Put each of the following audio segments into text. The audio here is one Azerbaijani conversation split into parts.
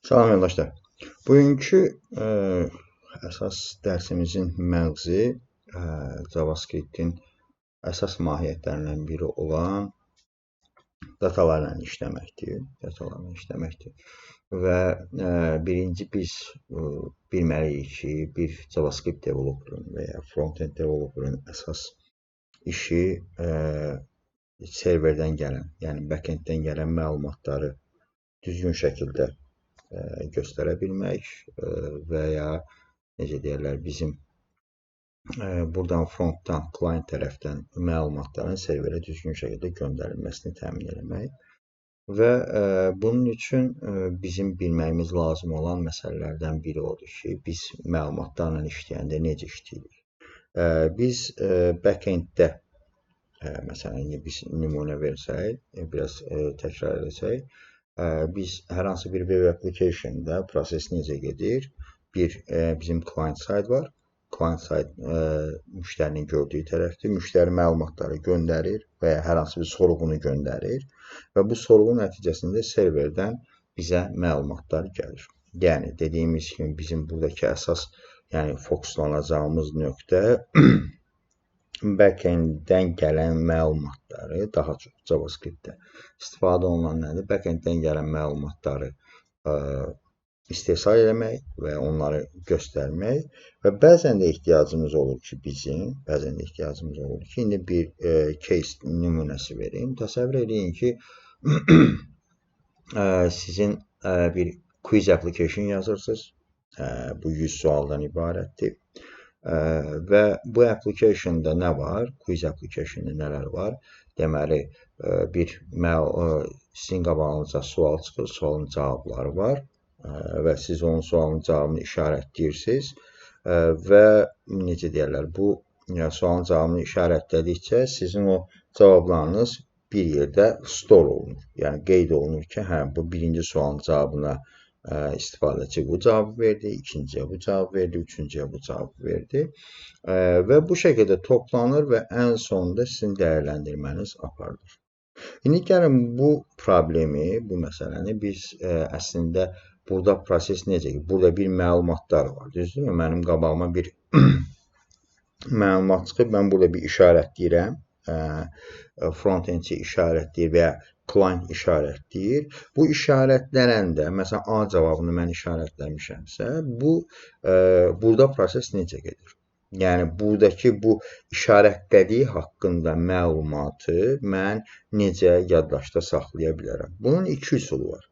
Salam yoldaşlar. Bugünkü əsas dərsimizin məğzi JavaScript-in əsas mahiyyətlərindən biri olan datalarla işləməkdir. Və birinci biz bilməliyik ki, bir JavaScript developerın və ya front-end developerın əsas işi serverdən gələn, yəni backenddən gələn məlumatları düzgün şəkildə göstərə bilmək və ya necə deyirlər, bizim buradan frontdan, client tərəfdən məlumatların serverə düzgün şəkildə göndərilməsini təmin etmək və bunun üçün bizim bilməyimiz lazım olan məsələlərdən biri odur ki, biz məlumatlarla işləyəndə necə işləyirik? Biz backenddə məsələn, biz nümunə versək, biraz təkrar etsək, biz hər hansı bir web application-da proses necə gedir? Bizim client side var. Client side müştərinin gördüyü tərəfdir. Müştəri məlumatları göndərir və ya hər hansı bir sorğunu göndərir və bu sorğu nəticəsində serverdən bizə məlumatlar gəlir. Yəni dediyimiz kimi bizim buradakı əsas, yəni fokuslanacağımız nöqtə backenddən gələn məlumatları, daha çox JavaScript-də istifadə olunan nədir? Backenddən gələn məlumatları istehsal etmək və onları göstərmək və bəzən də ehtiyacımız olur ki, indi bir case nümunəsi verim. Təsəvvür edin ki, sizin bir quiz application yazırsınız. Bu 100 sualdan ibarətdir. Və bu application-da nə var? Quiz application-da nələr var? Deməli, sizin qabağınıza sual çıxır, sualın cavabları var və siz onun sualın cavabını işarətləyirsiniz və necə deyirlər, bu sualın cavabını işarətlədikcə sizin o cavablarınız bir yerdə store olunur. Yəni qeyd olunur ki, bu birinci sualın cavabına istifadəçi bu cavabı verdi, ikinciyə bu cavab verdi, üçüncüyə bu cavabı verdi və bu şəkildə toplanır və ən sonunda sizin dəyərləndirməniz aparılır. İndi gəlin bu problemi, bu məsələni biz əslində burada proses necə ki, burada bir məlumatlar var, düzdürmü? Mənim qabağıma bir məlumat çıxıb, mən burada bir işarətləyirəm, front-endi işarətləyir və ya client işarətləyir. Bu işarətlənəndə, məsələn, A cavabını mən işarətləmişəmsə, burada proses necə gedir? Yəni, buradakı bu işarətlədiyi haqqında məlumatı mən necə yaddaşda saxlaya bilərəm? Bunun iki üsulu var.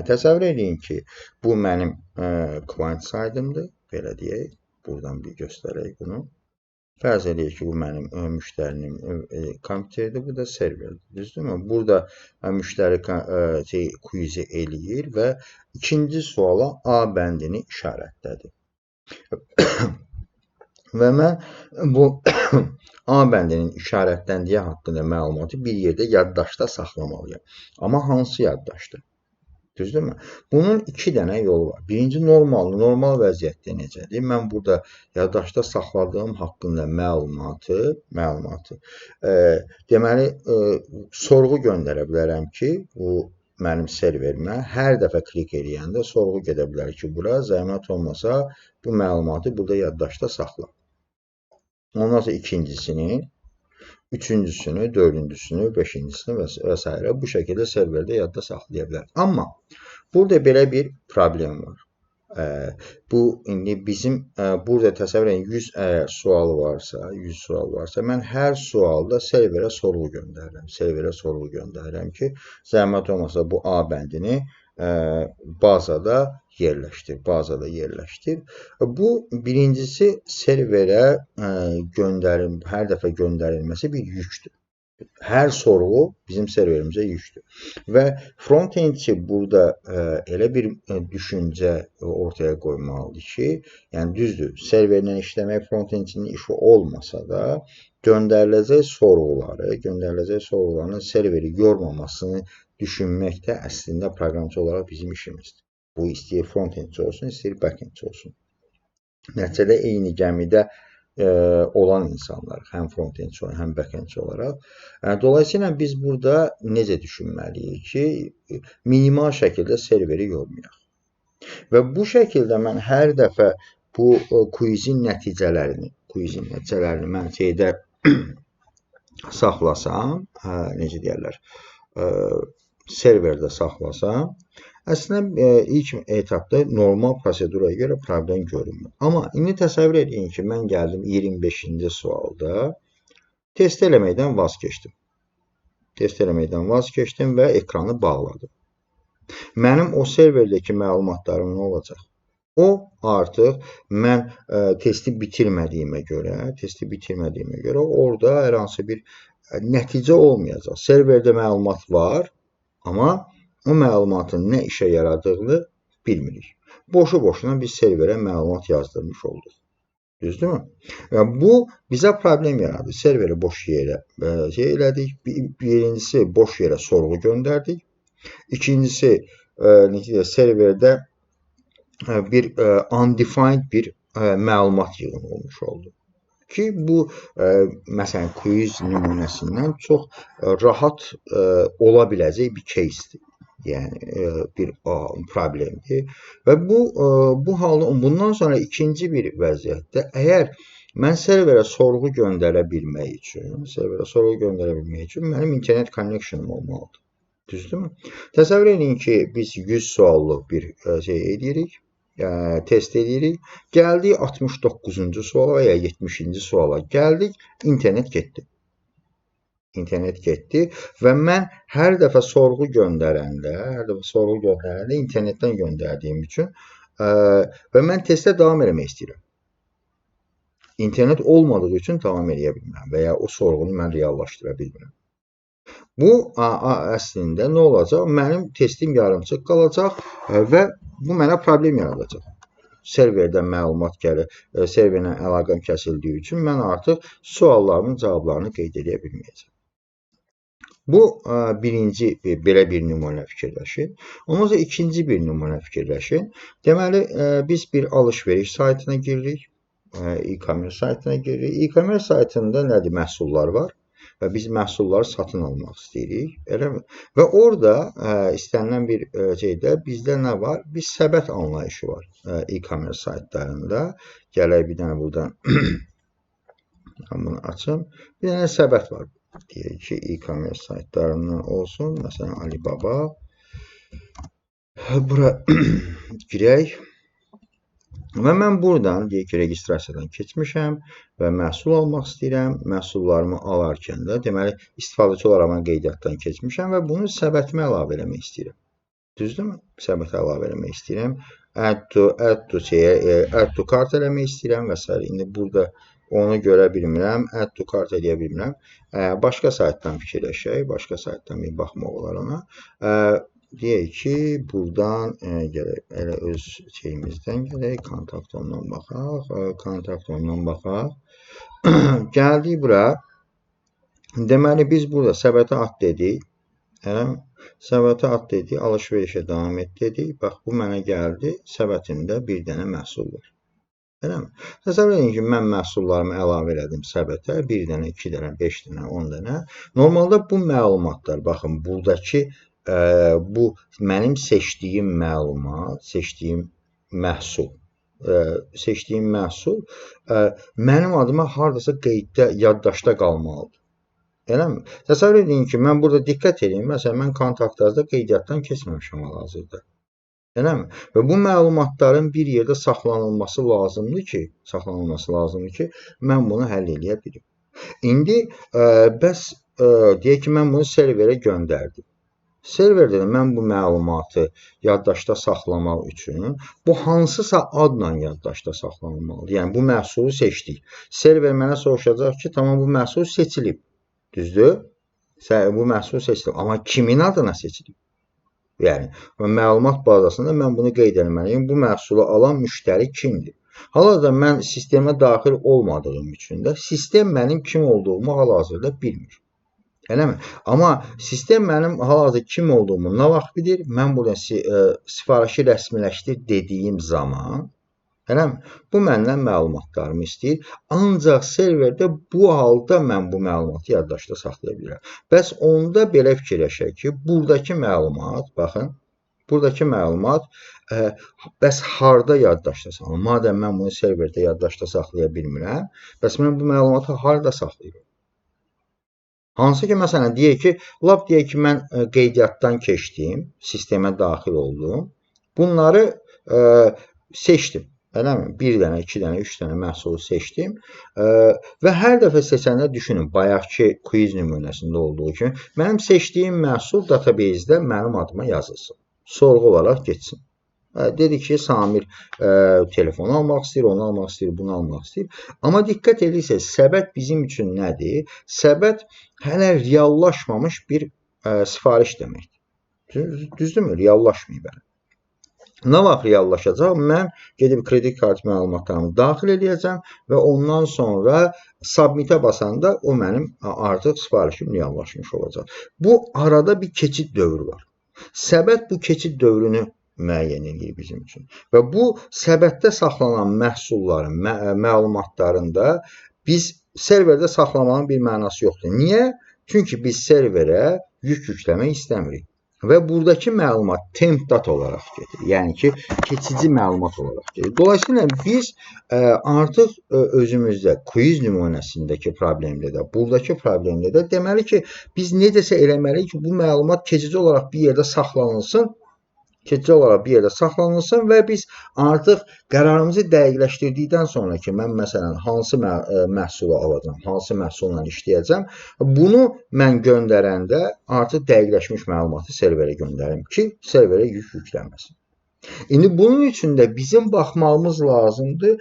Təsəvvür edin ki, bu mənim client side-ımdır, belə deyək, buradan bir göstərək bunu. Fərz edək ki, bu mənim müştərinin kompüteridir, bu da serverdir, düzdürmü? Burada müştəri quiz-i eləyir və ikinci suala A bəndini işarətlədi. Və mən bu A bəndinin işarətləndiyi haqqında məlumatı bir yerdə yaddaşda saxlamalıyam. Amma hansı yaddaşda? Düzdürmü? Bunun iki dənə yolu var. Birinci normal vəziyyətdə necədir? Mən burada yaddaşda saxladığım haqqında məlumatı deməli, sorğu göndərə bilərəm ki, bu mənim serverimə hər dəfə klik eləyəndə sorğu gedə bilər ki, bura zəhmət olmasa bu məlumatı burada yaddaşda saxla. Ondan sonra ikincisini, üçüncüsünü, dördüncüsünü, beşincisini və s. bu şəkildə serverdə yadda saxlaya bilər. Amma burada belə bir problem var. Bu, indi bizim burada təsəvvür edin 100 sual varsa, mən hər sualda serverə sorğu göndərirəm ki, zəhmət olmasa bu A bəndini bazada yerləşdir. Bu, birincisi serverə hər dəfə göndərilməsi bir yükdür. Hər sorğu bizim serverimizə yükdür. Və front-endçi burada elə bir düşüncə ortaya qoymalıdır ki, yəni düzdür, serverlə işləmək front-endçinin işi olmasa da, göndəriləcək sorğuların serveri yormamasını düşünmək də əslində proqramçı olaraq bizim işimizdir. Bu, istəyir front-endçi olsun, istəyir back-endçi olsun. Nəticədə eyni gəmidə olan insanlar, həm front-endçi olaraq, həm back-endçi olaraq. Dolayısıyla biz burada necə düşünməliyik ki, minimal şəkildə serveri yormayaq. Və bu şəkildə mən hər dəfə bu quizin nəticələrini mən şeydə saxlasam, necə deyərlər, serverdə saxlasam, əslində ilk etapda normal proseduraya görə problem görünmür. Amma indi təsəvvür edin ki, mən gəldim 25-ci sualda test eləməkdən vaz keçdim. Test eləməkdən vaz keçdim və ekranı bağladım. Mənim o serverdəki məlumatlarım nə olacaq? O artıq mən testi bitirmədiyimə görə orada hər hansı bir nəticə olmayacaq. Serverdə məlumat var, amma o məlumatın nə işə yaradığını bilmirik. Boşu-boşuna biz serverə məlumat yazdırmış olduq. Düzdürmü? Bu bizə problem yaradı. Serveri boş yerə elədik. Birincisi, boş yerə sorğu göndərdik. İkincisi, serverdə bir undefined bir məlumat yığını olmuş oldu. Ki, bu, məsələn, quiz nümunəsindən çox rahat ola biləcək bir case'dir. Yəni, bir problemdir. Və bu halda bundan sonra ikinci bir vəziyyətdə, əgər mən serverə sorğu göndərə bilmək üçün mənim internet connection'um olmalıdır. Düzdürmü? Təsəvvür edin ki, biz 100 suallıq bir edirik, test edirik. Gəldik 69-cu suala və ya 70-ci suala gəldik, internet getdi. Və mən hər dəfə sorğu göndərəndə internetdən göndərdiyim üçün və mən testə davam eləmək istəyirəm. İnternet olmadığı üçün davam eləyə bilmirəm və ya o sorğunu mən reallaşdıra bilmirəm. Bu, əslində nə olacaq? Mənim testim yarımçıq qalacaq və bu mənə problem yaradacaq. Serverdən məlumat gəlir, serverlə əlaqəm kəsildiyi üçün mən artıq suallarımın cavablarını qeyd edə bilməyəcəm. Bu, birinci belə bir nümunə fikirləşin. Ondan sonra ikinci bir nümunə fikirləşin. Deməli, biz bir alış-veriş saytına giririk, e-commerce saytına giririk. E-commerce saytında nədir? Məhsullar var və biz məhsulları satın almaq istəyirik, eləmi? Və orada istənilən bir şeydə bizdə nə var? Bir səbət anlayışı var e-commerce saytlarında. Gələk bir dənə buradan bunu açım. Bir dənə səbət var. Deyək ki, e-commerce saytlarından olsun. Məsələn, Alibaba. Bura girək. Və mən buradan, deyək ki, registrasiyadan keçmişəm və məhsul almaq istəyirəm. Məhsullarımı alarkən də, deməli, istifadəçi olaraq mən qeydiyyatdan keçmişəm və bunu səbətimə əlavə eləmək istəyirəm. Düzdürmü? Səbətə əlavə eləmək istəyirəm. Add to cart eləmək istəyirəm və s. İndi burada onu görə bilmirəm, add to cart eləyə bilmirəm. Başqa saytdan fikirləşək, başqa saytdan bir baxmaq olar ona. Deyək ki, buradan elə öz şeyimizdən gələk, kontaktomdan baxaq. Gəldik bura. Deməli, biz burada səbətə at dedik. Səbətə at dedik, alış-verişə davam et dedik. Bax, bu mənə gəldi, səbətimdə bir dənə məhsul var. Təsəvvür edin ki, mən məhsullarımı əlavə elədim səbətə, 1 dənə, 2 dənə, 5 dənə, 10 dənə. Normalda bu məlumatlar, baxın, buradakı bu mənim seçdiyim məlumat, seçdiyim məhsul mənim adıma hardasa qeyddə, yaddaşda qalmalıdır. Eləmi? Təsəvvür edin ki, mən burada diqqət edin, məsələn, mən kontaktlarda qeydiyyatdan keçməmişəm hal-hazırda. Eləmi? Və bu məlumatların bir yerdə saxlanılması lazımdır ki, mən bunu həll eləyə bilim. İndi, bəs deyək ki, mən bunu serverə göndərdim. Serverdə də mən bu məlumatı yaddaşda saxlamaq üçün bu hansısa adla yaddaşda saxlanılmalıdır. Yəni, bu məhsulu seçdik. Server mənə soruşacaq ki, tamam, bu məhsul seçilib. Düzdür? Bu məhsul seçilib. Amma kimin adına seçilib? Yəni, məlumat bazasında mən bunu qeyd etməliyim. Bu məhsulu alan müştəri kimdir? Hal-hazırda mən sistemə daxil olmadığım üçün də sistem mənim kim olduğumu hal-hazırda bilmir. Eləmi? Amma sistem mənim hal-hazırda kim olduğumu nə vaxt bilir? Mən burada sifarişi rəsmiləşdir dediyim zaman, eləmi? Bu məndən məlumatlarımı istəyir. Ancaq serverdə bu halda mən bu məlumatı yaddaşda saxlaya bilirəm. Bəs onda belə fikirləşək ki, buradakı məlumat, baxın, Buradakı məlumat bəs harda yaddaşda saxlayım? Madəm mən bunu serverdə yaddaşda saxlaya bilmirəm, bəs mən bu məlumatı harda saxlayıram? Hansı ki, məsələn, deyək ki, mən qeydiyyatdan keçdim, sistemə daxil oldum. Bunları seçdim. Eləmi? 1 dənə, 2 dənə, 3 dənə məhsulu seçdim. Və hər dəfə seçəndə düşünün, bayaqki quiz nümunəsində olduğu kimi, mənim seçdiyim məhsul database-də mənim adıma yazılsın. Sorğu olaraq geçsin. Dedi ki, Samir telefonu almaq istəyir, onu almaq istəyir, bunu almaq istəyir. Amma diqqət edirsək, səbət bizim üçün nədir? Səbət hələ reallaşmamış bir sifariş deməkdir. Düzdürmü? Reallaşmayıb hələ. Nə vaxt reallaşacaq? Mən gedib kredit kartı məlumatlarımı daxil edəcəm və ondan sonra submit-ə basanda o mənim artıq sifarişim reallaşmış olacaq. Bu arada bir keçid dövrü var. Səbət bu keçid dövrünü müəyyən edir bizim üçün. Və bu səbətdə saxlanan məhsulların, məlumatlarında biz serverdə saxlamanın bir mənası yoxdur. Niyə? Çünki biz serverə yük yükləmək istəmirik. Və buradakı məlumat temp data olaraq gedir. Yəni ki, keçici məlumat olaraq gedir. Dolayısıyla biz artıq özümüzdə quiz nümunəsindəki problemdə də, buradakı problemdə də deməli ki, biz necəsə eləməliyik ki, bu məlumat keçici olaraq bir yerdə saxlanılsın. Keçici olaraq bir yerdə saxlanılsın və biz artıq qərarımızı dəqiqləşdirdikdən sonra ki, mən məsələn hansı məhsulu alacağam, hansı məhsulla işləyəcəm, bunu mən göndərəndə artıq dəqiqləşmiş məlumatı serverə göndərim ki, serverə yük yüklənməsin. İndi bunun üçün də bizim baxmağımız lazımdır.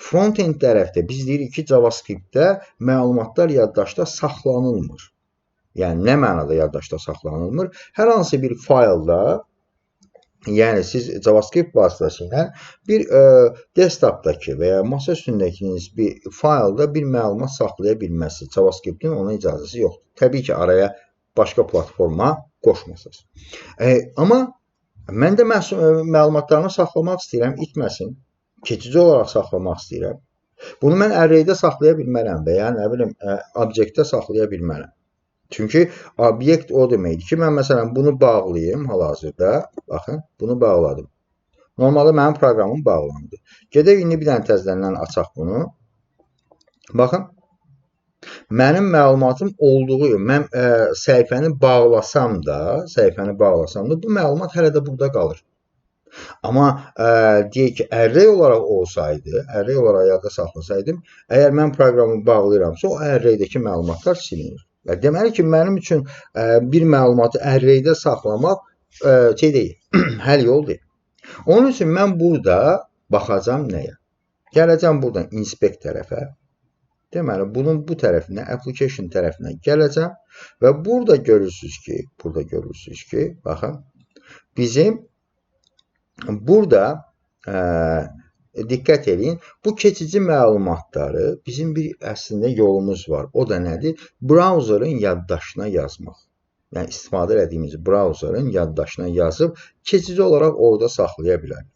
Front-end tərəfdə biz deyirik ki, JavaScript-də məlumatlar yaddaşda saxlanılmır. Yəni nə mənada yaddaşda saxlanılmır? Hər hansı bir faylda, yəni siz JavaScript vasitəsilə bir desktopdakı və ya masa üstündəkiniz bir faylda bir məlumat saxlaya bilməzsiniz. JavaScript-in ona icazəsi yoxdur. Təbii ki, araya başqa platforma qoşmasınız. Amma mən də məlumatlarını saxlamaq istəyirəm, itməsin. Keçici olaraq saxlamaq istəyirəm. Bunu mən arraydə saxlaya bilmərəm və ya nə bilim, obyektdə saxlaya bilmərəm. Çünki obyekt o deməkdir ki, mən məsələn bunu bağlayayım hal-hazırda. Baxın, bunu bağladım. Normalda mənim proqramım bağlandı. Gedək indi bir dənə təzədən açaq bunu. Baxın, mənim məlumatım olduğu, mən səhifəni bağlasam da, bu məlumat hələ də burada qalır. Amma deyək ki, array olaraq olsaydı, array olaraq yadda saxlasaydım, əgər mən proqramı bağlayıramsa, o arraydəki məlumatlar silinir. Deməli ki, mənim üçün bir məlumatı arraydə saxlamaq həll yol deyil. Onun üçün mən burada baxacam nəyə? Gələcəm buradan inspect tərəfə. Deməli, bunun bu tərəfinə, application tərəfinə gələcəm və burada görürsünüz ki, baxın, bizim burada diqqət edin, bu keçici məlumatları bizim bir əslində yolumuz var. O da nədir? Browserın yaddaşına yazmaq. Yəni, istifadə etdiyimiz browserın yaddaşına yazıb, keçici olaraq orada saxlaya bilərik.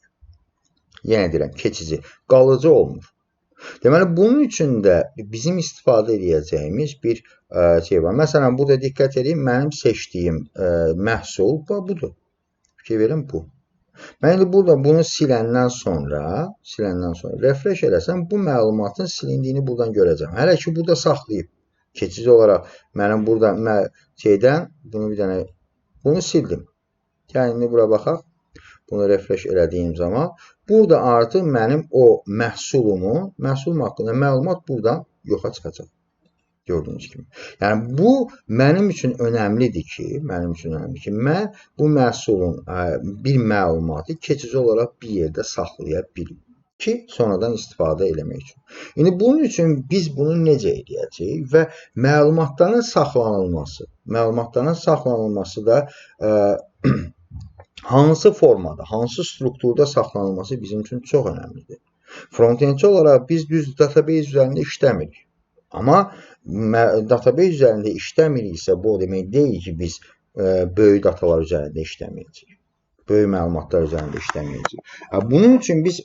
Yenə deyirəm, keçici, qalıcı olmur. Deməli, bunun üçün də bizim istifadə edəcəyimiz bir şey var. Məsələn, burada diqqət edin, mənim seçdiyim məhsul budur. Fikir verin, bu. Mən indi burada bunu siləndən sonra refresh eləsəm, bu məlumatın silindiyini buradan görəcəm. Hələ ki, burada saxlayıb. Keçici olaraq mənim burada bunu sildim. Yəni, indi bura baxaq. Bunu refresh elədiyim zaman, burada artıq mənim o məhsulum haqqında məlumat buradan yoxa çıxacaq. Gördüyünüz kimi. Yəni, bu mənim üçün önəmlidir ki, mən bu məhsulun bir məlumatı keçici olaraq bir yerdə saxlaya bilim ki, sonradan istifadə eləmək üçün. İndi bunun üçün biz bunu necə edəcəyik və məlumatların saxlanılması da hansı formada, hansı strukturda saxlanılması bizim üçün çox önəmlidir. Front-endçi olaraq biz düz database üzərində işləmirik. Amma database üzərində işləmiriksə, bu o demək deyil ki, biz böyük datalar üzərində işləməyəcəyik. Böyük məlumatlar üzərində işləməyəcəyik. Bunun üçün biz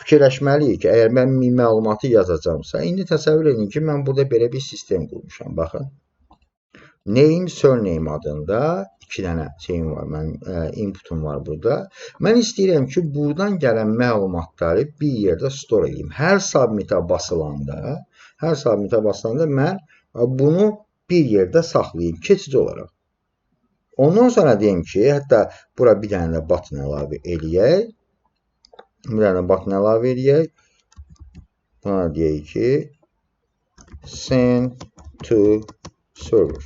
fikirləşməliyik ki, əgər mən məlumatı yazacamsa, indi təsəvvür edin ki, mən burada belə bir sistem qurmuşam. Baxın. name, surname adında 2 dənə şeyim var, mənim inputum var burada. Mən istəyirəm ki, buradan gələn məlumatları bir yerdə store edeyim. Hər submit-ə basılanda mən bunu bir yerdə saxlayayım, keçici olaraq. Ondan sonra deyim ki, hətta bura bir dənə də button əlavə eləyək. Buna deyək ki, send to server.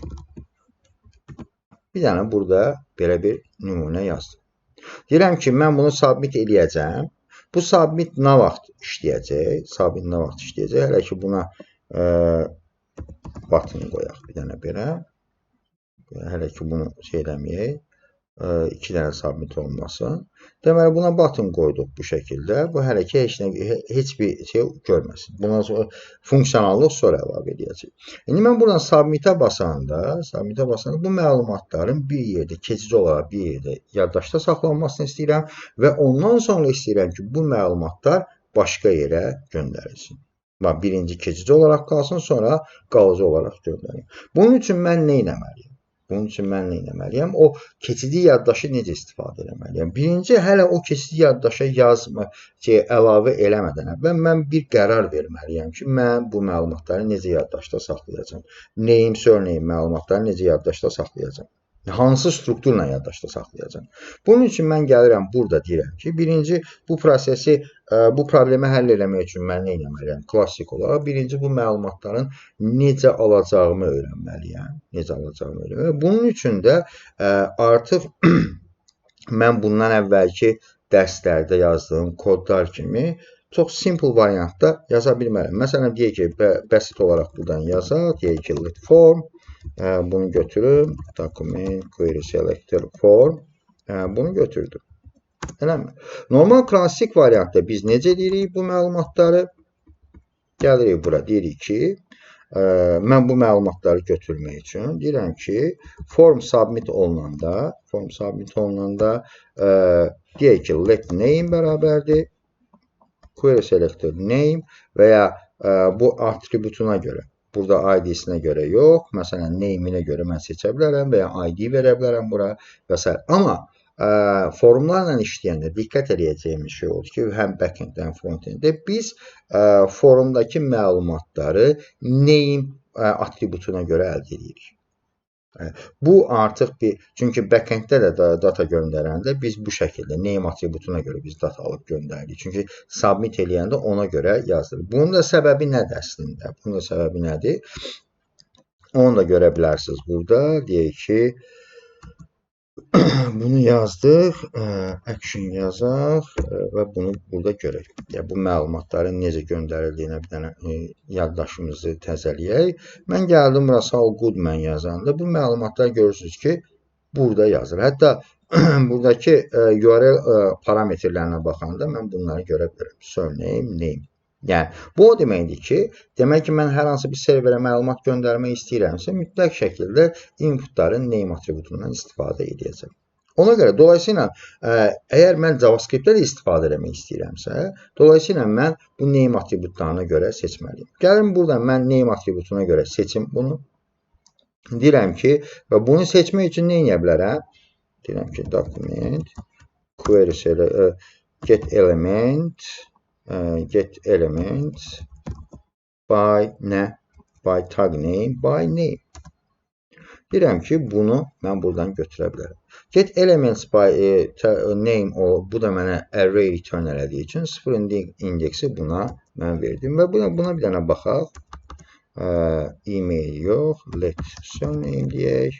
Bir dənə burada belə bir nümunə yazdım. Deyirəm ki, mən bunu submit eləyəcəm. Bu submit nə vaxt işləyəcək? Hələ ki, buna button qoyaq bir dənə belə. Hələ ki, bunu eləməyək. 2 dənə submit olmasın. Deməli, buna button qoyduq bu şəkildə. Bu hələ ki, heç bir şey görməsin. Bundan sonra funksiyonallıq sonra əlavə edəcək. İndi mən buradan submit-ə basanda bu məlumatların bir yerdə, keçici olaraq bir yerdə yaddaşda saxlanmasını istəyirəm və ondan sonra istəyirəm ki, bu məlumatlar başqa yerə göndərilsin. Birinci keçici olaraq qalsın, sonra qalıcı olaraq göndərilsin. Bunun üçün mən nə etməliyəm? O keçici yaddaşı necə istifadə etməliyəm? Birinci, hələ o keçici yaddaşa əlavə eləmədən əvvəl mən bir qərar verməliyəm ki, mən bu məlumatları necə yaddaşda saxlayacağam? Name, surname məlumatları necə yaddaşda saxlayacağam? Hansı strukturla yaddaşda saxlayacağam? Bunun üçün mən gəlirəm, burada deyirəm ki, birinci, bu problemi həll eləmək üçün mən nə etməliyəm? Klassik olaraq, birinci, bu məlumatların necə alacağımı öyrənməliyəm. Bunun üçün də artıq mən bundan əvvəlki dərslərdə yazdığım kodlar kimi çox simple variantda yaza bilmərəm. Məsələn, deyək ki, bəsit olaraq buradan yazaq, deyək ki, let form, bunu götürüm, document, query selector form, bunu götürdüm. Normal klassik variantda biz necə deyirik bu məlumatları? Gəlirik bura, deyirik ki, mən bu məlumatları götürmək üçün deyirəm ki, form submit olunanda deyək ki, let name bərabərdir, query selector name və ya bu atributuna görə. Burada ID-sinə görə yox, məsələn, name-inə görə mən seçə bilərəm və ya ID verə bilərəm bura və s. Amma forumlarla işləyəndə diqqət edəcəyimiz şey oldu ki, həm backend-də, həm front-enddə biz forumdakı məlumatları name atributuna görə əldə edirik. Bu artıq çünki backend-də də data göndərəndə biz bu şəkildə name atributuna görə biz data alıb göndəririk. Çünki submit eləyəndə ona görə yazılır. Bunun da səbəbi nədir əslində? Onu da görə bilərsiniz burada. Deyək ki, bunu yazdıq, action yazaq və bunu burada görək. Bu məlumatların necə göndərildiyinə bir dənə yaddaşımızı təzələyək. Mən gəldim, burası all good mən yazanda bu məlumatlar görürsünüz ki, burada yazılır. Hətta buradakı URL parametrlərinə baxanda mən bunları görə bilərəm. Surname, name. Yəni, bu o deməkdir ki, mən hər hansı bir serverə məlumat göndərmək istəyirəmsə, mütləq şəkildə inputların name atributundan istifadə edəcəm. Ona görə, dolayısıyla, əgər mən JavaScript-də də istifadə etmək istəyirəmsə, dolayısıyla mən bu name atributlarına görə seçməliyim. Gəlin buradan mən name atributuna görə seçim bunu. Deyirəm ki, və bunu seçmək üçün nə edə bilərəm? Deyirəm ki, document, query, get element by tag name, by name. Deyirəm ki, bunu mən buradan götürə bilərəm. Get elements by name, bu da mənə array return elədiyi üçün 0 indeksi buna mən verdim və buna bir dənə baxaq. E-mail yox, let surname deyək,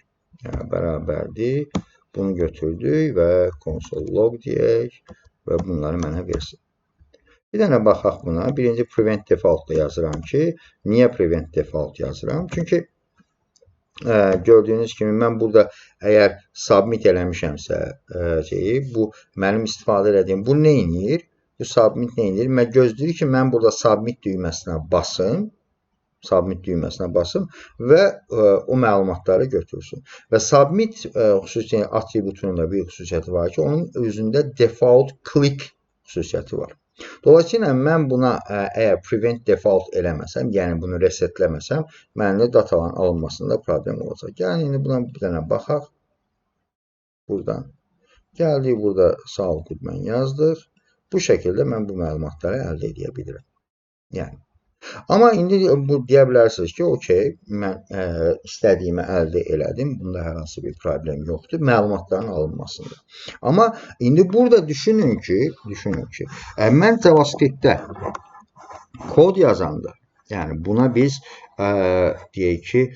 bərabərdir. Bunu götürdük və console log deyək və bunları mənə versin. Bir dənə baxaq buna. Birinci prevent default yazıram ki, niyə prevent default yazıram? Çünki gördüyünüz kimi mən burada əgər submit eləmişəmsə, bu mənim istifadə edədiyim, bu nə edir? Bu submit nə edir? Mən gözləyir ki, mən burada submit düyməsinə basım və o məlumatları götürsün. Və submit atributunun da bir xüsusiyyəti var ki, onun özündə default click xüsusiyyəti var. Dolayısıyla mən buna əgər prevent default eləməsəm, yəni bunu resetləməsəm, məndə dataların alınmasında problem olacaq. Yəni indi buna bir dənə baxaq. Buradan gəldik, burada Saul Goodman yazdıq. Bu şəkildə mən bu məlumatları əldə edə bilirəm. Yəni amma indi bu deyə bilərsiniz ki, okey, mən istədiyimi əldə elədim. Bunda hər hansı bir problem yoxdur. Məlumatların alınmasında. Amma indi burada düşünün ki, mən JavaScript-də kod yazanda, yəni buna biz deyək ki,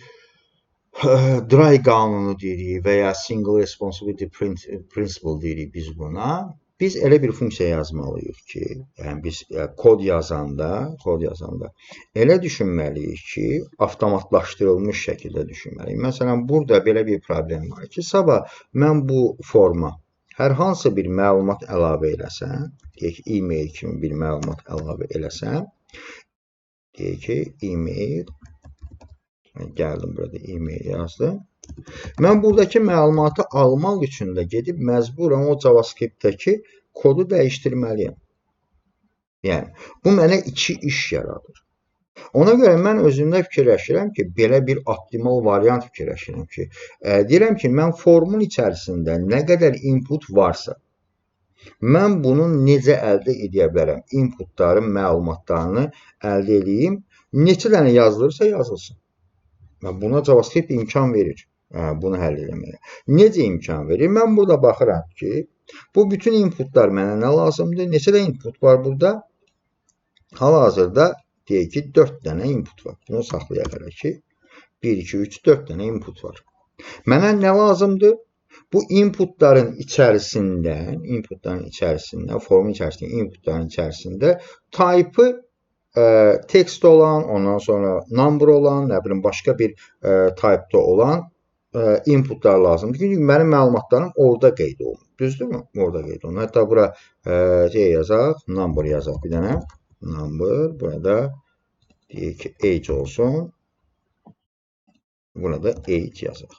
dry qanunu deyirik və ya single responsibility principle deyirik biz buna. Biz elə bir funksiya yazmalıyıq ki, yəni biz kod yazanda elə düşünməliyik ki, avtomatlaşdırılmış şəkildə düşünməliyik. Məsələn, burada belə bir problem var ki, sabah mən bu forma hər hansı bir məlumat əlavə eləsəm, deyək ki, e-mail kimi bir məlumat əlavə eləsəm, deyək ki, e-mail, gəldim burada e-mail yazdım. Mən buradakı məlumatı almaq üçün də gedib məcburam o JavaScript-dəki kodu dəyişdirməliyəm. Yəni, bu mənə iki iş yaradır. Ona görə mən özümdə fikirləşirəm ki, belə bir optimal variant fikirləşirəm ki, deyirəm ki, mən formun içərisində nə qədər input varsa, mən bunu necə əldə edə bilərəm? Inputların məlumatlarını əldə edeyim. Neçə dənə yazılırsa yazılsın. Buna JavaScript imkan verir. Bunu həll eləməyə. Necə imkan verir? Mən burada baxıram ki, bu bütün inputlar mənə nə lazımdır? Neçə də input var burada? Hal-hazırda deyək ki, 4 dənə input var. Bunu saxlayaq ki, 1, 2, 3, 4 dənə input var. Mənə nə lazımdır? Bu inputların içərisində, formun içərisində, inputların içərisində type-ı text olan, ondan sonra number olan, nə bilim, başqa bir type-da olan inputlar lazımdır. Çünki mənim məlumatlarım orada qeyd olunur. Düzdürmü? Orada qeyd olunur. Hətta bura yazaq, number yazaq bir dənə. Number, burada deyək ki, age olsun. Burada age yazaq.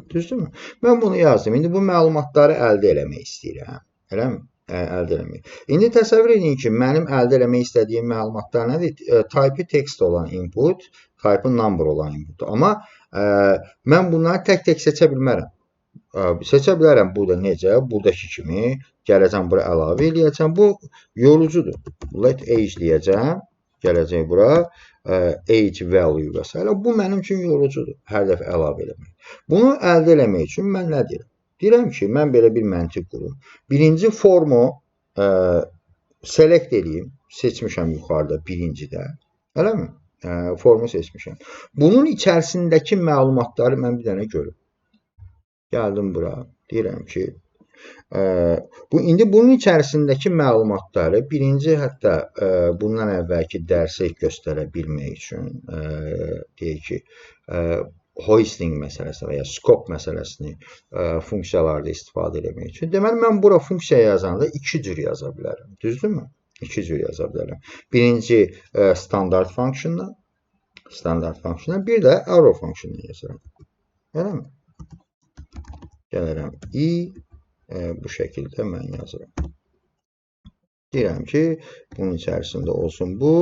Düzdürmü? Mən bunu yazdım. İndi bu məlumatları əldə eləmək istəyirəm. Eləmi? Əldə eləmək. İndi təsəvvür edin ki, mənim əldə eləmək istədiyim məlumatlar nədir? Type-i text olan input, type-i number olan input. Amma mən bunları tək-tək seçə bilmərəm. Seçə bilərəm burada necə? Buradakı kimi gələcəm, bura əlavə eləyəcəm. Bu yorucudur. Let age deyəcəm. Gələcək bura age value və s. Bu mənim üçün yorucudur. Hər dəfə əlavə eləmək. Bunu əldə eləmək üçün mən nə deyirəm? Deyirəm ki, mən belə bir məntiq qurum. Birinci formu select edeyim. Seçmişəm yuxarıda birincidə. Eləmi? Formu seçmişəm. Bunun içərisindəki məlumatları mən bir dənə görüm. Gəldim bura. Deyirəm ki, indi bunun içərisindəki məlumatları birinci, hətta bundan əvvəlki dərsi göstərə bilmək üçün deyək ki, hoisting məsələsi və ya scope məsələsini funksiyalarda istifadə etmək üçün. Deməli, mən bura funksiya yazanda iki cür yaza bilərəm. Düzdürmü? İki cür yaza bilərəm. Birinci standart funksiyonla, bir də arrow funksiyonla yazıram. Eləmi? Gəlirəm bu şəkildə mən yazıram. Deyirəm ki, bunun içərisində olsun bu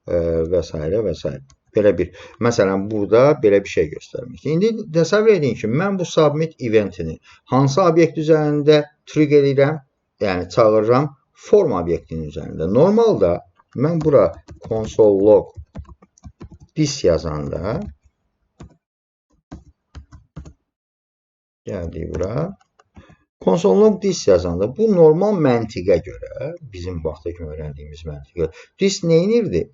və s. və s. Belə bir, məsələn, burada belə bir şey göstərmək. İndi təsəvvür edin ki, mən bu submit eventini hansı obyekt üzərində trigger edirəm, yəni çağırıram, form obyektinin üzərində. Normalda mən bura console log this yazanda, gəldik bura, console log this yazanda, bu normal məntiqə görə, bizim vaxtda kimi öyrəndiyimiz məntiqə, this neyinirdi?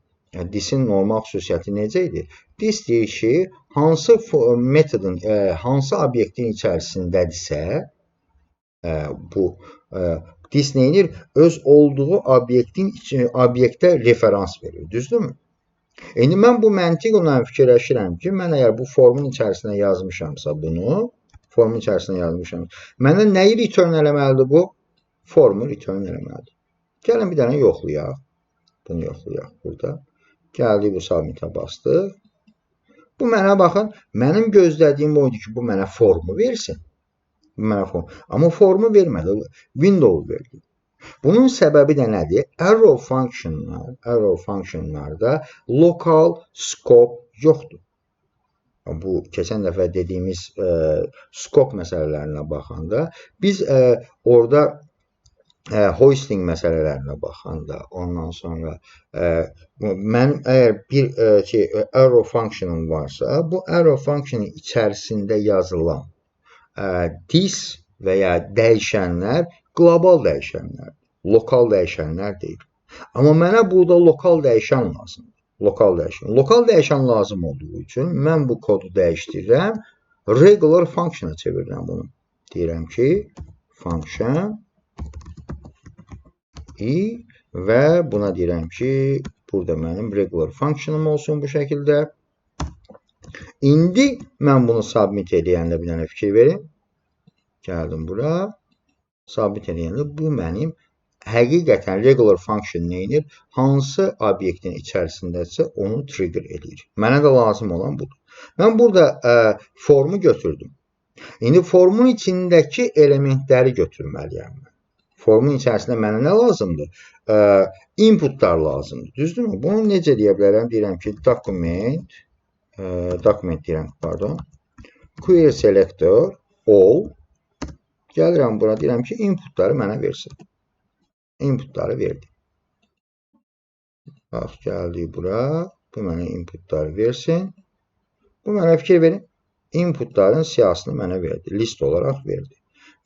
Disin normal xüsusiyyəti necə idi? Dis deyir ki, hansı metodun, hansı obyektin içərisindədirsə, bu dis neyinir? Öz olduğu obyektə referans verir. Düzdürmü? İndi mən bu məntiqlə fikirləşirəm ki, mən əgər bu formun içərisində yazmışamsa bunu, mənə nəyi return eləməlidir bu? Formu return eləməlidir. Gəlin bir dənə yoxlayaq. Bunu yoxlayaq burada. Gəldik bu submit-ə bastıq. Bu mənə baxın, mənim gözlədiyim oydu ki, bu mənə formu versin. Amma formu vermədi, window verdi. Bunun səbəbi də nədir? Arrow functionlarda lokal scope yoxdur. Bu keçən dəfə dediyimiz scope məsələlərinə baxanda biz orada hoisting məsələlərinə baxanda, ondan sonra mən əgər bir arrow functionum varsa, bu arrow functionun içərisində yazılan this və ya dəyişənlər qlobal dəyişənlər, lokal dəyişənlər deyil. Amma mənə burada lokal dəyişən lazımdır. Lokal dəyişən lazım olduğu üçün mən bu kodu dəyişdirirəm, regular functiona çevirirəm bunu. Deyirəm ki, function və buna deyirəm ki, burada mənim regular functionum olsun bu şəkildə. İndi mən bunu submit edəndə bir dənə fikir verin. Gəldim bura. Submit edəndə bu mənim həqiqətən regular function neyinib? Hansı obyektin içərisindəsə onu trigger edir. Mənə də lazım olan budur. Mən burada formu götürdüm. İndi formun içindəki elementləri götürməliyəm. Formun içərisində mənə nə lazımdır? Inputlar lazımdır. Düzdürmü? Bunu necə deyə bilərəm? Deyirəm ki, document deyirəm, pardon. Query selector, all. Gəlirəm bura, deyirəm ki, inputları mənə versin. Inputları verdi. Bax, gəldi bura. Bu mənə inputları versin. Bu mənə fikir verin. Inputların siyahısını mənə verdi. List olaraq verdi.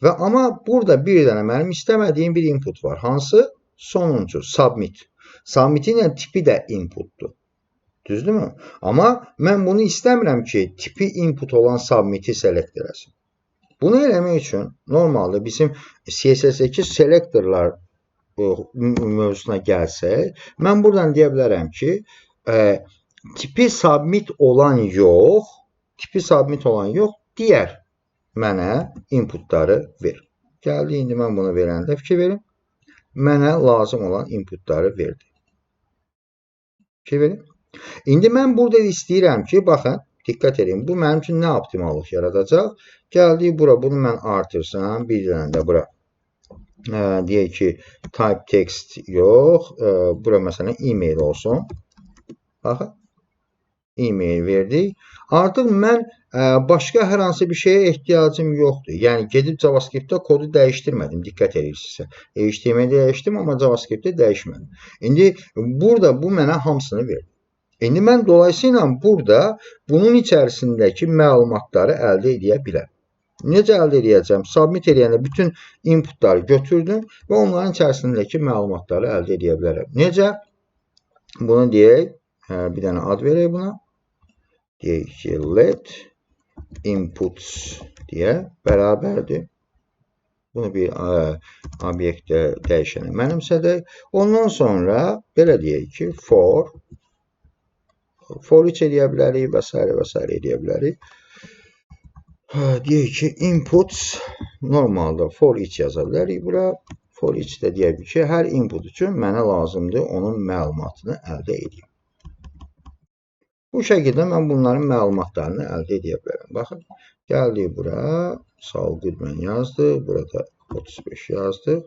Və amma burada bir dənə mənim istəmədiyim bir input var. Hansı? Sonuncu, submit. Submit'in tipi də inputdur. Düzdürmü? Amma mən bunu istəmirəm ki, tipi input olan submit'i select eləsin. Bunu eləmək üçün normalda bizim CSS2 selectorlar mövzusuna gəlsək, mən buradan deyə bilərəm ki, tipi submit olan yox, digər mənə inputları ver. Gəldi, indi mən bunu verəndə fikir verin. Mənə lazım olan inputları verdi. Fikir verin. İndi mən burada istəyirəm ki, baxın, diqqət edin, bu mənim üçün nə optimallıq yaradacaq? Gəldi, bura, bunu mən artırsam, bir dənə də bura. Deyək ki, type text yox, bura məsələn e-mail olsun. Baxın, e-mail verdik. Artıq mən başqa hər hansı bir şeyə ehtiyacım yoxdur. Yəni, gedib JavaScript-də kodu dəyişdirmədim, diqqət edirsinizsə. HTML-i dəyişdim, amma JavaScript-də dəyişmədim. İndi burada bu mənə hamısını verdi. İndi mən dolayısıyla burada bunun içərisindəki məlumatları əldə edə bilərəm. Necə əldə edəcəm? Submit edəndə bütün inputları götürdüm və onların içərisindəki məlumatları əldə edə bilərəm. Necə? Bunu deyək, bir dənə ad verək buna. Deyək ki, let inputs deyə bərabərdir. Bunu bir obyektə dəyişənə mənimsədək. Ondan sonra belə deyək ki, for each edə bilərik və s. edə bilərik. Deyək ki, inputs normalda for each yaza bilərik bura. For each də deyək ki, hər input üçün mənə lazımdır onun məlumatını əldə edeyim. Bu şəkildə mən bunların məlumatlarını əldə edə bilərəm. Baxın, gəldik bura, Saul Goodman yazdı, burada 35 yazdı.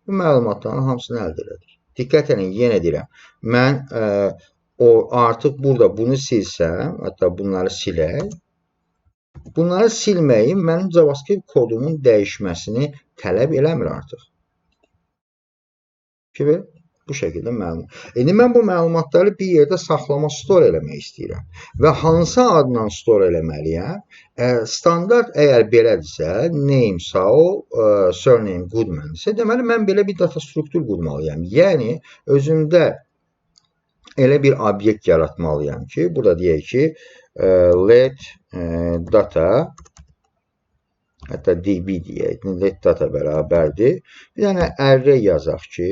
Bu məlumatların hamısını əldə edirik. Diqqət edin, yenə deyirəm, mən artıq burada bunu silsəm, hətta bunları silək, bunları silməyim mənim JavaScript kodumun dəyişməsini tələb eləmir artıq. Kimi? Bu şəkildə məlumat. İndi mən bu məlumatları bir yerdə saxlama, store eləmək istəyirəm. Və hansı adla store eləməliyəm? Standart əgər belədirsə, name Saul, surname Goodman isə, deməli mən belə bir data struktur qurmalıyam. Yəni, özümdə elə bir obyekt yaratmalıyam ki, burada deyək ki, let data, hətta db deyək, let data bərabərdir. Bir dənə array yazaq ki,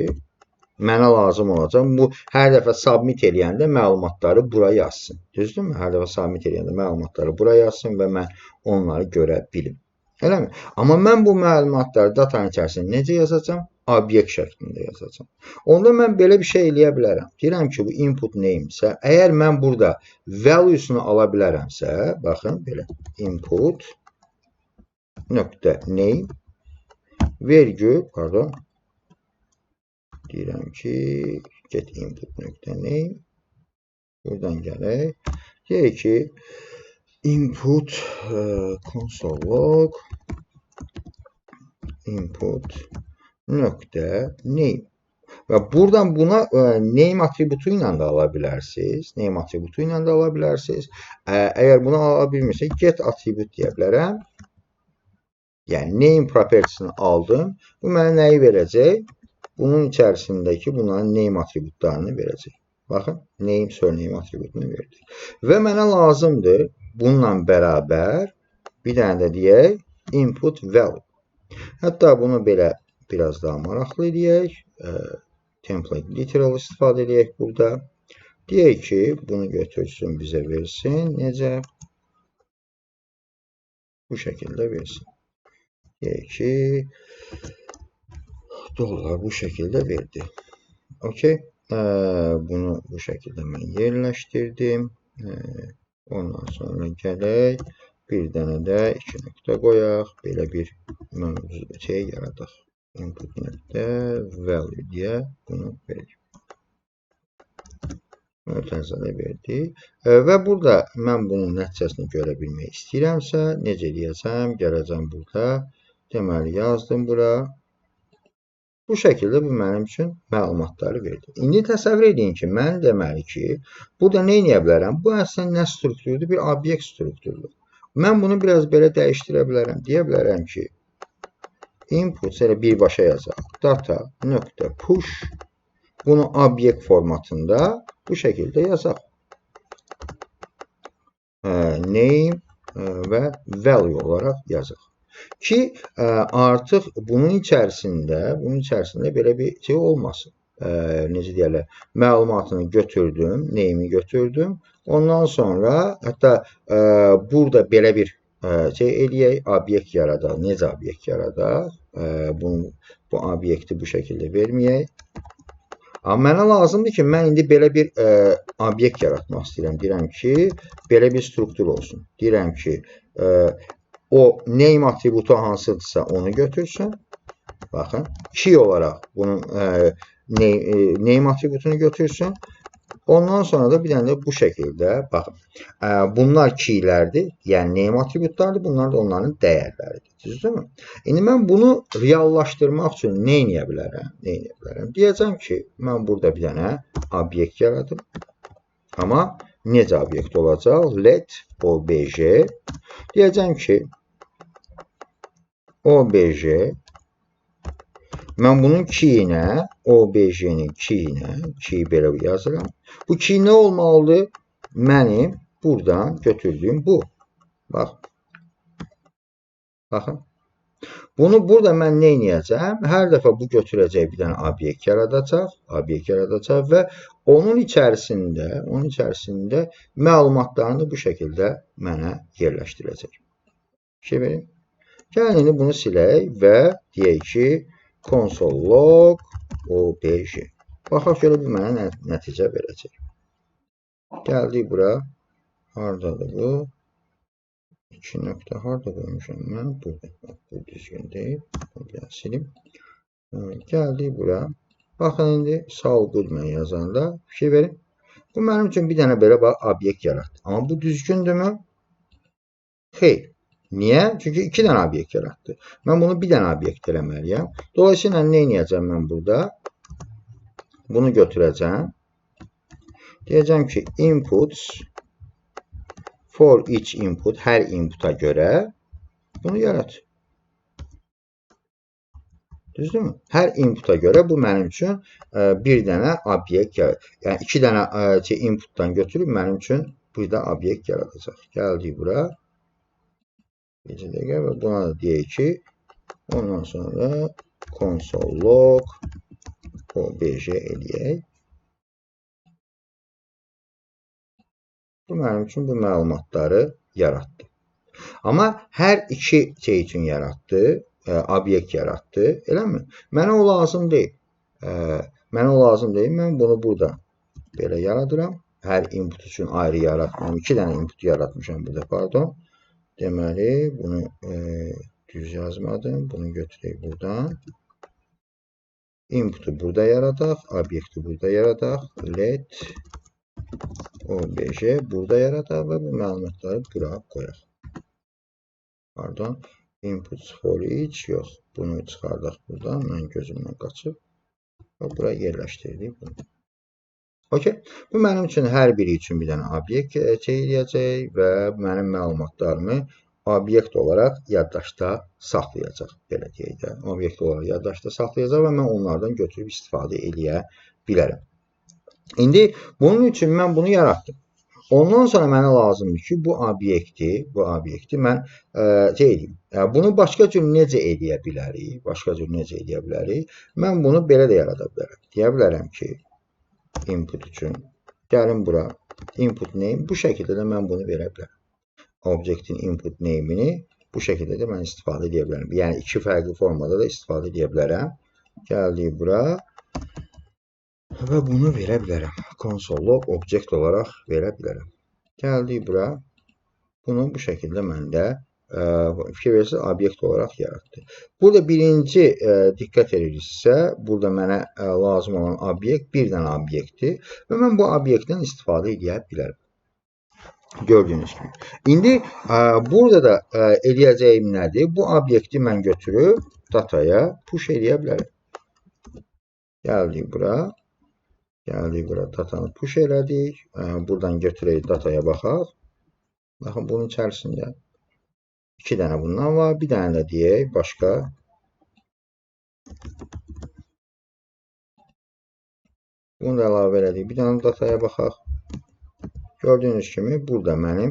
mənə lazım olacaq. Bu, hər dəfə submit eləyəndə məlumatları bura yazsın. Düzdürmü? Hər dəfə submit eləyəndə məlumatları bura yazsın və mən onları görə bilim. Eləmi? Amma mən bu məlumatları datanın içərisində necə yazacağam? Obyekt şəklində yazacağam. Onda mən belə bir şey eləyə bilərəm. Deyirəm ki, bu input name isə, əgər mən burada valuesunu ala bilərəmsə, baxın, belə, input nöqtə name vergül, pardon, deyirəm ki, get input nöqtə name. Buradan gələk. Deyək ki, input console log input nöqtə name. Və buradan buna name atributu ilə də ala bilərsiniz. Name atributu ilə də ala bilərsiniz. Əgər bunu ala bilmirsək, get atribut deyə bilərəm. Yəni, name propertisini aldım. Bu mənə nəyi verəcək? Bunun içərisindəki bunların name atributlarını verəcək. Baxın, name, surname atributunu verdik. Və mənə lazımdır bununla bərabər bir dənə də deyək, input value. Hətta bunu belə biraz daha maraqlı deyək. Template literal istifadə edək burada. Deyək ki, bunu götürsün, bizə versin. Necə? Bu şəkildə versin. Deyək ki, dollar bu şəkildə verdi. Okey. Bunu bu şəkildə mən yerləşdirdim. Ondan sonra gələk. Bir dənə də 2 nöqtə qoyaq. Belə bir şey yaradaq. Input nöqtə value deyə bunu verdik. Mötərizədə verdik. Və burada mən bunun nəticəsini görə bilmək istəyirəmsə, necə deyəcəm, gələcəm burada. Deməli, yazdım bura. Bu şəkildə bu mənim üçün məlumatları verdi. İndi təsəvvür edin ki, mən deməli ki, burada nə edə bilərəm? Bu əslində nə strukturdur? Bir obyekt strukturdur. Mən bunu biraz belə dəyişdirə bilərəm. Deyə bilərəm ki, input elə birbaşa yazaq. Data nöqtə push. Bunu obyekt formatında bu şəkildə yazaq. Name və value olaraq yazaq. Ki artıq bunun içərisində belə bir şey olmasın. Necə deyərlər, məlumatını götürdüm, name'i götürdüm. Ondan sonra hətta burada belə bir şey eləyək, obyekt yaradaq. Necə obyekt yaradaq? Bu obyekti bu şəkildə verməyək. Amma mənə lazımdır ki, mən indi belə bir obyekt yaratmaq istəyirəm. Deyirəm ki, belə bir struktur olsun. Deyirəm ki, o name atributu hansıdırsa onu götürsün. Baxın, key olaraq bunun name atributunu götürsün. Ondan sonra da bir dənə də bu şəkildə, baxın, bunlar keylərdir, yəni name atributlardır, bunlar da onların dəyərləridir. Düzdürmü? İndi mən bunu reallaşdırmaq üçün nə edə bilərəm? Deyəcəm ki, mən burada bir dənə obyekt yaradım. Amma necə obyekt olacaq? Let obj. Deyəcəm ki, obj. Mən bunun keyinə, obj-nin keyinə, key belə yazıram. Bu key nə olmalıdır? Mənim buradan götürdüyüm bu. Baxın. Bunu burada mən nə edəcəm? Hər dəfə bu götürəcək bir dənə obyekt yaradacaq və onun içərisində məlumatlarını bu şəkildə mənə yerləşdirəcək. Gəlin indi bunu silək və deyək ki, console log obj. Baxaq görə bu mənə nəticə verəcək. Gəldik bura. Haradadır bu? 2 nöqtə harada qoymuşam mən? Burada. Bu düzgün deyil. Bunu silim. Gəldik bura. Baxın indi sağ good mən yazanda bir şey verin. Bu mənim üçün bir dənə belə obyekt yaratdı. Amma bu düzgündürmü? Xeyr. Niyə? Çünki 2 dənə obyekt yaratdı. Mən bunu bir dənə obyekt eləməliyəm. Dolayısıyla nə edəcəm mən burada? Bunu götürəcəm. Deyəcəm ki, inputs for each input, hər inputa görə bunu yarat. Düzdürmü? Hər inputa görə bu mənim üçün bir dənə obyekt yarat. Yəni 2 dənə inputdan götürüb mənim üçün bir də obyekt yaradacaq. Gəldik bura. Bir dəqiqə və buna da deyək ki, ondan sonra console log obj eləyək. Bu mənim üçün bu məlumatları yaratdı. Amma hər iki şey üçün yaratdı, obyekt yaratdı, eləmi? Mənə o lazım deyil. Mən bunu burada belə yaradıram. Hər input üçün ayrı yaratmam. 2 dənə input yaratmışam burada, pardon. Deməli, bunu düz yazmadım. Bunu götürək buradan. input'u burada yaradaq, obyekti burada yaradaq, let obj burada yaradaq və bu məlumatları bura qoyaq. Pardon, input for each yox. Bunu çıxardaq buradan, mən gözümdən qaçıb və bura yerləşdirdik bunu. Okey. Bu mənim üçün hər biri üçün bir dənə obyekt eləyəcək və mənim məlumatlarımı obyekt olaraq yaddaşda saxlayacaq. Belə deyək də. Obyekt olaraq yaddaşda saxlayacaq və mən onlardan götürüb istifadə eləyə bilərəm. İndi bunun üçün mən bunu yaratdım. Ondan sonra mənə lazımdır ki, bu obyekti mən bunu başqa cür necə eləyə bilərik? Mən bunu belə də yarada bilərəm. Deyə bilərəm ki, input üçün gəlin bura, input name, bu şəkildə də mən bunu verə bilərəm. Objektin input name'ini bu şəkildə də mən istifadə edə bilərəm. Yəni, iki fərqli formada da istifadə edə bilərəm. Gəldik bura və bunu verə bilərəm. Console log object olaraq verə bilərəm. Gəldik bura, bunu bu şəkildə məndə fikir verirsiniz, obyekt olaraq yaratdı. Burada birinci diqqət edirsinizsə, burada mənə lazım olan obyekt bir dənə obyektdir və mən bu obyektdən istifadə edə bilərəm. Gördüyünüz kimi. İndi burada da eləyəcəyim nədir? Bu obyekti mən götürüb dataya push eləyə bilərəm. Gəldik bura, datanı push elədik. Buradan götürək dataya baxaq. Baxın, bunun içərisində 2 dənə bundan var. Bir dənə də deyək, başqa. Bunu da əlavə elədik. Bir dənə dataya baxaq. Gördüyünüz kimi, burada mənim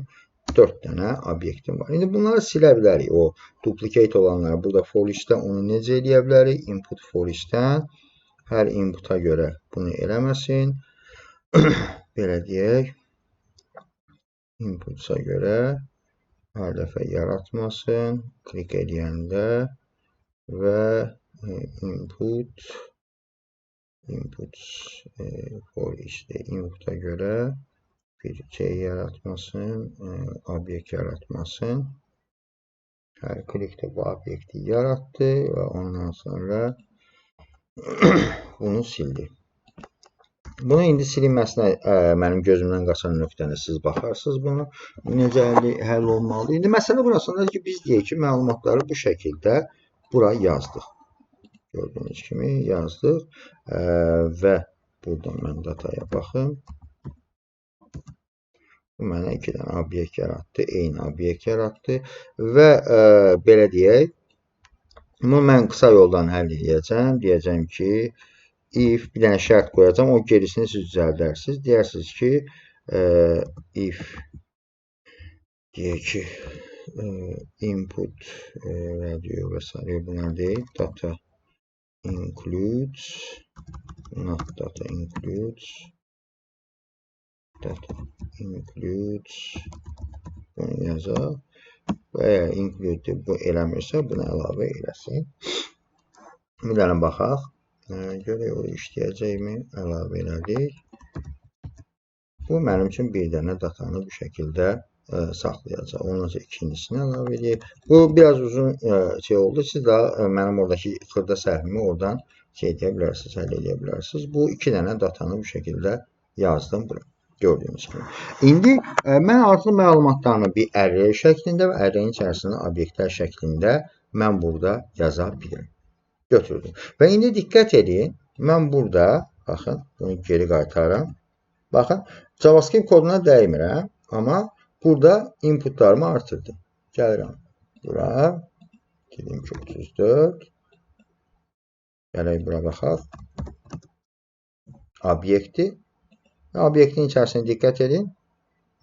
4 dənə obyektim var. İndi bunları silə bilərik. O duplicate olanları burada for each-dən onu necə eləyə bilərik? Input for each-dən hər inputa görə bunu eləməsin. Belə deyək. Inputsa görə hər dəfə yaratmasın. Klik edəndə və input for each-də inputa görə bir şey yaratmasın, obyekt yaratmasın. Hər klikdə bu obyekti yarattı və ondan sonra bunu sildi. Bunu indi silinməsinə mənim gözümdən qaçan nöqtəni siz baxarsınız bunu. Necə həll olmalıdır? İndi məsələ burasındadır ki, biz deyək ki, məlumatları bu şəkildə bura yazdıq. Gördüyünüz kimi yazdıq və buradan mən dataya baxım. Bu mənə 2 dənə obyekt yaratdı, eyni obyekt yaratdı və belə deyək, bunu mən qısa yoldan həll edəcəm. Deyəcəm ki, if bir dənə şərt qoyacam, o gerisini siz düzəldərsiniz. Deyərsiniz ki, if deyək ki, input radio və s. bunlar deyil, data includes, not data includes, bunu yazaq və əgər include bu eləmirsə, bunu əlavə eləsin. Bir dənə baxaq. Görək o işləyəcəkmi? Əlavə elədik. Bu mənim üçün bir dənə datanı bu şəkildə saxlayacaq. Ondan sonra ikincisini əlavə edək. Bu biraz uzun şey oldu. Siz də mənim oradakı xırda səhvimi oradan şey edə bilərsiniz, həll edə bilərsiniz. Bu 2 dənə datanı bu şəkildə yazdım bura. Gördüyünüz kimi. İndi mən artıq məlumatlarını bir array şəklində və arrayın içərisində obyektlər şəklində mən burada yaza bilirəm. Götürdüm. Və indi diqqət edin. Mən burada, baxın, bunu geri qaytarıram. Baxın, JavaScript koduna dəymirəm, amma burada inputlarımı artırdım. Gəlirəm bura. Dedim ki, 34. Gələk bura baxaq. Obyekti. Obyektin içərisində diqqət edin.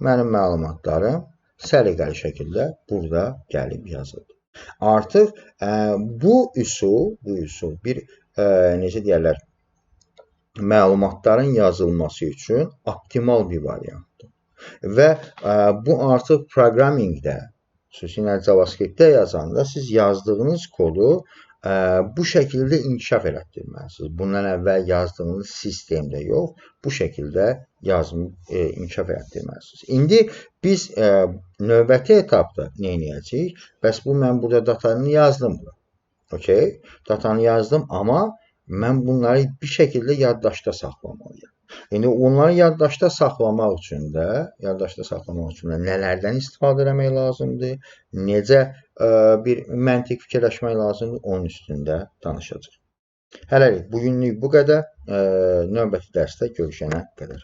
Mənim məlumatlarım səliqəli şəkildə burada gəlib yazıldı. Artıq bu üsul bir necə deyərlər, məlumatların yazılması üçün optimal bir variantdır. Və bu artıq proqramingdə, xüsusilə JavaScript-də yazanda siz yazdığınız kodu bu şəkildə inkişaf elətdirməlisiniz. Bundan əvvəl yazdığınız sistemdə yox, bu şəkildə inkişaf elətdirməlisiniz. İndi biz növbəti etapda nə edəcəyik? Bəs bu mən burada datanı yazdım. Okey, datanı yazdım, amma mən bunları bir şəkildə yaddaşda saxlamalıyam. İndi onları yaddaşda saxlamaq üçün də nələrdən istifadə etmək lazımdır, necə bir məntiq fikirləşmək lazımdır, onun üstündə danışacağıq. Hələlik bugünlük bu qədər. Növbəti dərsdə görüşənə qədər.